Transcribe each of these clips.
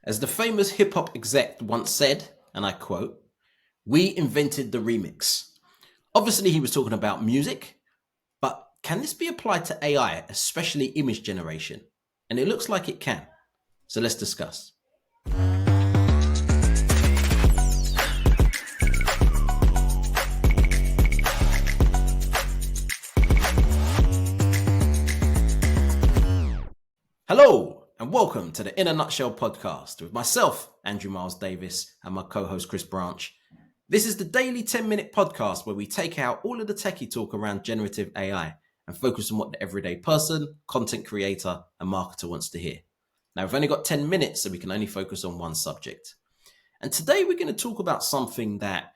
As the famous hip hop exec once said, and I quote, "We invented the remix." Obviously, he was talking about music, but can this be applied to AI, especially image generation? And it looks like it can. So let's discuss. Hello, and welcome to the In a Nutshell podcast with myself, Andrew Miles Davis, and my co-host, Chris Branch. This is the daily 10-minute podcast where we take out all of the techie talk around generative AI and focus on what the everyday person, content creator, and marketer wants to hear. Now, we've only got 10 minutes, so we can only focus on one subject. And today we're going to talk about something that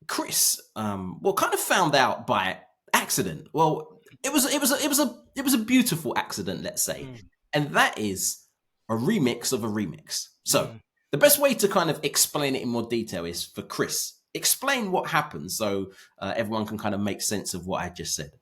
Chris, kind of found out by accident. Well, it was a beautiful accident, let's say, and that is a remix of a remix. So the best way to kind of explain it in more detail is for Chris. Explain what happened so everyone can kind of make sense of what I just said.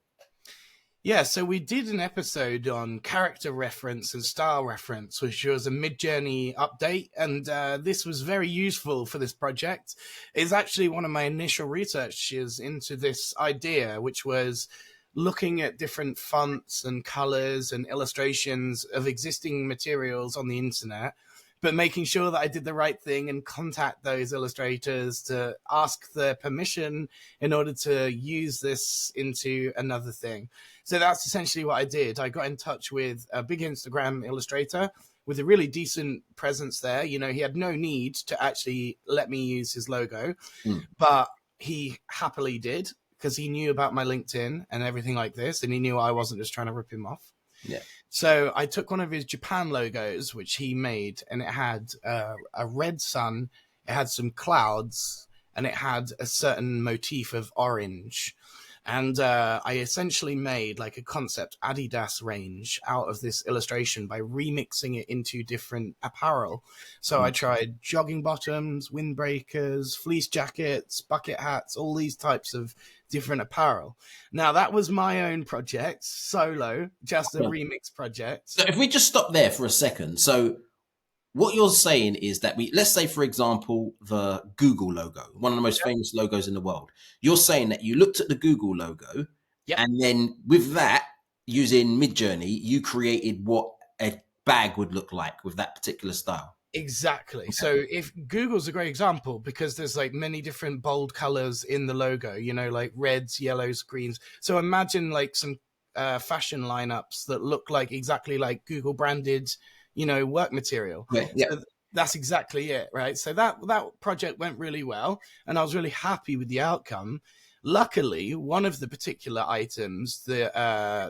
Yeah, so we did an episode on character reference and style reference, which was a Mid-Journey update, and this was very useful for this project. It's actually one of my initial researches into this idea, which was looking at different fonts and colors and illustrations of existing materials on the internet, but making sure that I did the right thing and contact those illustrators to ask their permission in order to use this into another thing. So that's essentially what I did. I got in touch with a big Instagram illustrator with a really decent presence there. You know, he had no need to actually let me use his logo, but he happily did because he knew about my LinkedIn and everything like this, and he knew I wasn't just trying to rip him off. Yeah. So I took one of his Japan logos, which he made, and it had a red sun, it had some clouds, and it had a certain motif of orange. And I essentially made like a concept Adidas range out of this illustration by remixing it into different apparel. So I tried jogging bottoms, windbreakers, fleece jackets, bucket hats, all these types of different apparel. Now, that was my own project, solo, just a remix project. So if we just stop there for a second. So what you're saying is that let's say, for example, the Google logo, one of the most famous logos in the world. You're saying that you looked at the Google logo, and then with that, using Mid-Journey, you created what a bag would look like with that particular style. Exactly. Okay. So if Google's a great example because there's like many different bold colors in the logo, you know, like reds, yellows, greens. So imagine like some fashion lineups that look like exactly like Google branded, you know, work material. Yeah. So that's exactly it, right? So that project went really well, and I was really happy with the outcome. Luckily, one of the particular items, the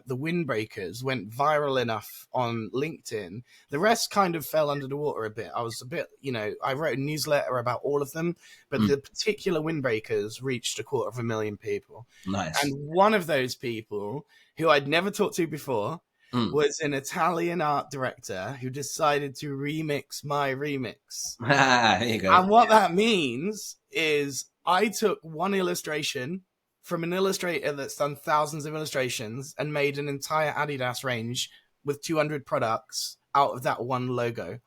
windbreakers, went viral enough on LinkedIn. The rest kind of fell under the water a bit. I was a bit, you know, I wrote a newsletter about all of them, but the particular windbreakers reached 250,000 people. Nice. And one of those people, who I'd never talked to before, was an Italian art director who decided to remix my remix. There you go. And what that means is I took one illustration from an illustrator that's done thousands of illustrations and made an entire Adidas range with 200 products out of that one logo.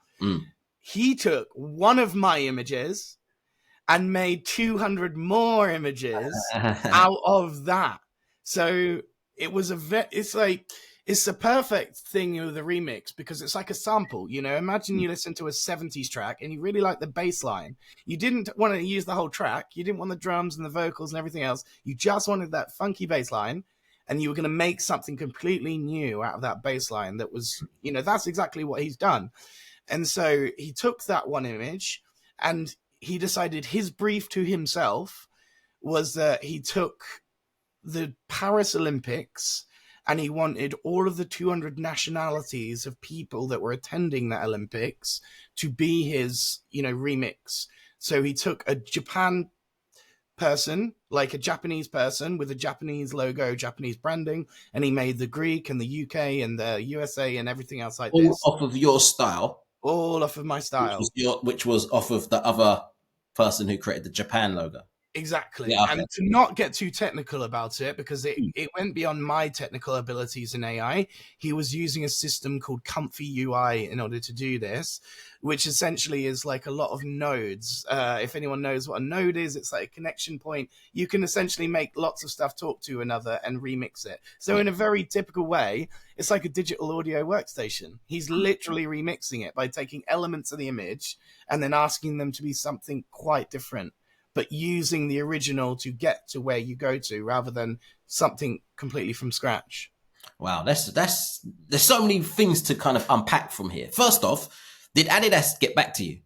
He took one of my images and made 200 more images out of that. So it was it's a perfect thing with a remix because it's like a sample, you know. Imagine you listen to a 70s track and you really like the bass line. You didn't want to use the whole track. You didn't want the drums and the vocals and everything else. You just wanted that funky bass line, and you were going to make something completely new out of that bass line that was, you know, that's exactly what he's done. And so he took that one image and he decided his brief to himself was that he took the Paris Olympics and he wanted all of the 200 nationalities of people that were attending the Olympics to be his, you know, remix. So he took a Japan person, like a Japanese person with a Japanese logo, Japanese branding, and he made the Greek and the UK and the USA and everything else like this. All off of your style? All off of my style. Which was off of the other person who created the Japan logo? Exactly. Yeah, And okay. to not get too technical about it, because it went beyond my technical abilities in AI, he was using a system called Comfy UI in order to do this, which essentially is like a lot of nodes. If anyone knows what a node is, it's like a connection point. You can essentially make lots of stuff talk to another and remix it. So Yeah. in a very typical way, it's like a digital audio workstation. He's literally remixing it by taking elements of the image and then asking them to be something quite different, but using the original to get to where you go to rather than something completely from scratch. Wow, that's there's so many things to kind of unpack from here. First off, did Adidas get back to you?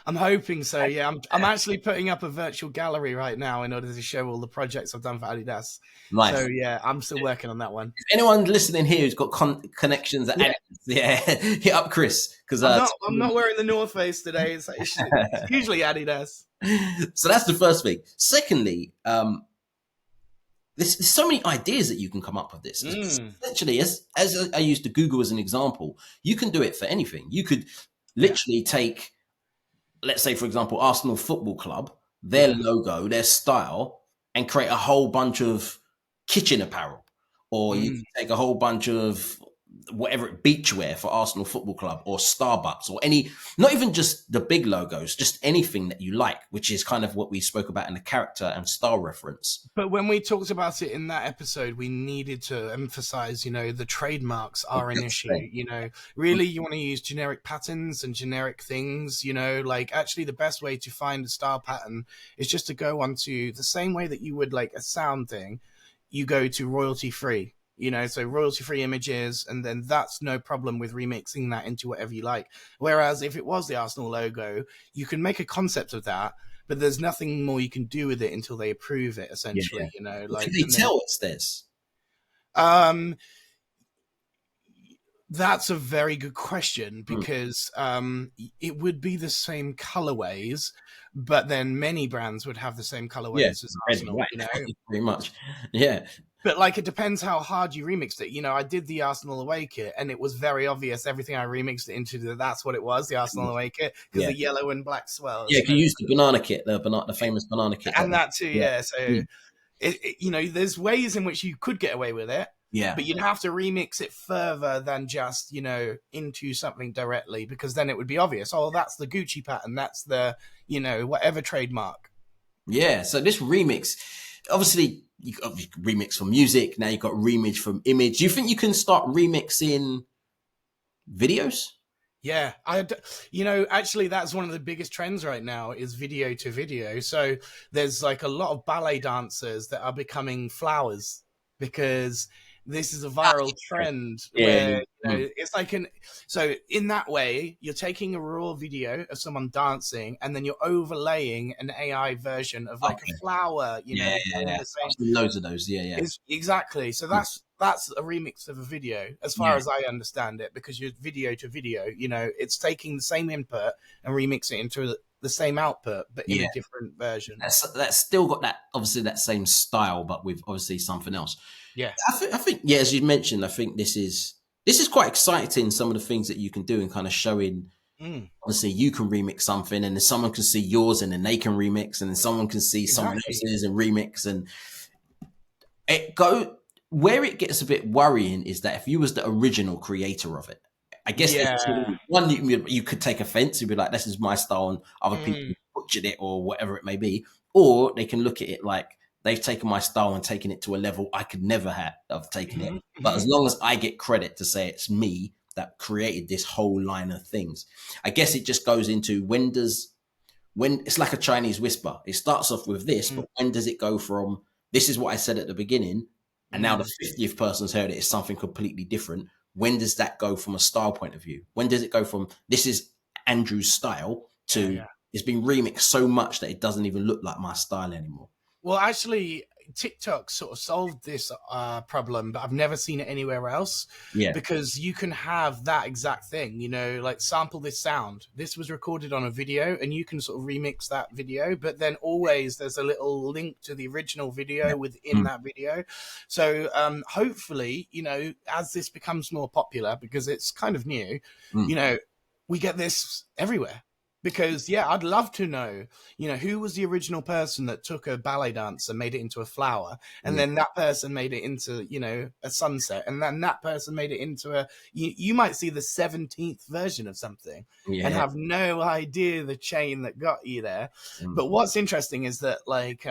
I'm hoping so. Yeah, I'm actually putting up a virtual gallery right now in order to show all the projects I've done for Adidas. Nice. So yeah, I'm still working on that one. If anyone listening here who's got connections at Yeah, Adidas, yeah, hit up Chris because I'm not wearing the North Face today. It's usually Adidas. so that's the first thing. Secondly, there's so many ideas that you can come up with this. Mm, Essentially, as I used to Google as an example, you can do it for anything. You could yeah, literally take, let's say, for example, Arsenal Football Club, their yeah. logo, their style, and create a whole bunch of kitchen apparel. Or you Mm. can take a whole bunch of whatever beachwear for Arsenal Football Club or Starbucks or any, not even just the big logos, just anything that you like, which is kind of what we spoke about in the character and style reference. But when we talked about it in that episode, we needed to emphasize, the trademarks are an issue. Really, you want to use generic patterns and generic things, like actually the best way to find a style pattern is just to go onto the same way that you would like a sound thing, you go to royalty free. So royalty free images, and then that's no problem with remixing that into whatever you like. Whereas if it was the Arsenal logo, you can make a concept of that, but there's nothing more you can do with it until they approve it, Yeah. essentially, Can like, they and then tell it's this? um that's a very good question, Mm. because it would be the same colorways, but then many brands would have the same Yeah, colorways as red and Arsenal, white, pretty much. Yeah, but like it depends how hard you remixed it. I did the Arsenal away kit, and it was very obvious everything I remixed it into, that's what it was, the Arsenal away kit, because yeah, the yellow and black swirls, yeah. If you use the banana kit, the famous banana kit, and that too, yeah, yeah. So mm. there's ways in which you could get away with it, Yeah, but you'd have to remix it further than just, into something directly, because then it would be obvious. Oh, that's the Gucci pattern. That's the, whatever trademark. yeah. So this remix, obviously, you got remix from music. Now you got remix from image. Do you think you can start remixing videos? Yeah, actually, that's one of the biggest trends right now is video to video. So there's like a lot of ballet dancers that are becoming flowers, because this is a viral trend Yeah. where Mm. it's like so in that way you're taking a raw video of someone dancing and then you're overlaying an AI version of like a Okay. flower, Yeah, yeah, doing yeah. the same. I've seen loads of those. Yeah, yeah, Is exactly. So mm. that's a remix of a video, as far Yeah, as I understand it, because you're video to video. It's taking the same input and remixing it into the same output, but in yeah. a different version. That's still got that, obviously, that same style, but with obviously something else. Yeah. I think, yeah, as you mentioned, I think this is quite exciting. Some of the things that you can do and kind of showing. Mm, Obviously, you can remix something, and then someone can see yours, and then they can remix, and then someone can see someone exactly. else's and remix, and it go where it gets a bit worrying is that if you was the original creator of it, I guess there's Yeah. one you could take offense. You'd be like, "This is my style," and other Mm, people butchered it or whatever it may be, or they can look at it like they've taken my style and taken it to a level I could never have taken it. hmm But hmm as long as I get credit to say it's me that created this whole line of things, I guess it just goes into when it's like a Chinese whisper. It starts off with this, mm, but when does it go from this is what I said at the beginning, and now the mm. 50th person's heard it, it's something completely different? When does that go from a style point of view? When does it go from this is Andrew's style Yeah, to yeah. it's been remixed so much that it doesn't even look like my style anymore? Well, actually, TikTok sort of solved this problem, but I've never seen it anywhere else, Yeah. because you can have that exact thing, like sample this sound. This was recorded on a video, and you can sort of remix that video, but then always there's a little link to the original Yeah. video within Mm. that video. So hopefully, as this becomes more popular, because it's kind of new, Mm. we get this everywhere. Because I'd love to know, who was the original person that took a ballet dancer, made it into a flower, and then that person made it into, a sunset, and then that person made it into you might see the 17th version of something and have no idea the chain that got you there. But what's interesting is that, like,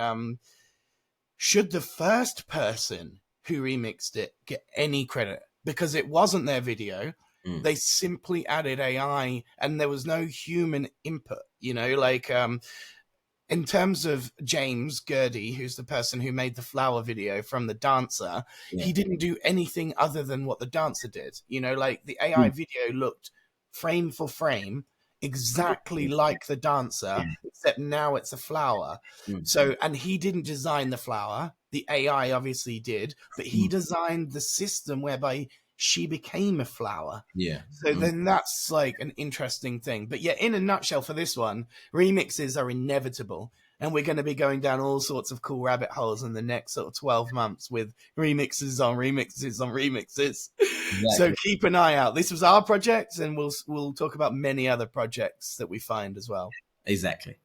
should the first person who remixed it get any credit? Because it wasn't their video. They simply added AI and there was no human input, like in terms of James Gurdy, who's the person who made the flower video from the dancer, he didn't do anything other than what the dancer did. Like the AI video looked frame for frame exactly like the dancer, except now it's a flower. So, and he didn't design the flower. The AI obviously did, but he designed the system whereby she became a flower. So then that's like an interesting thing. But in a nutshell for this one, remixes are inevitable. And we're going to be going down all sorts of cool rabbit holes in the next sort of 12 months with remixes on remixes on remixes. Exactly. So keep an eye out. This was our project, and we'll talk about many other projects that we find as well. Exactly.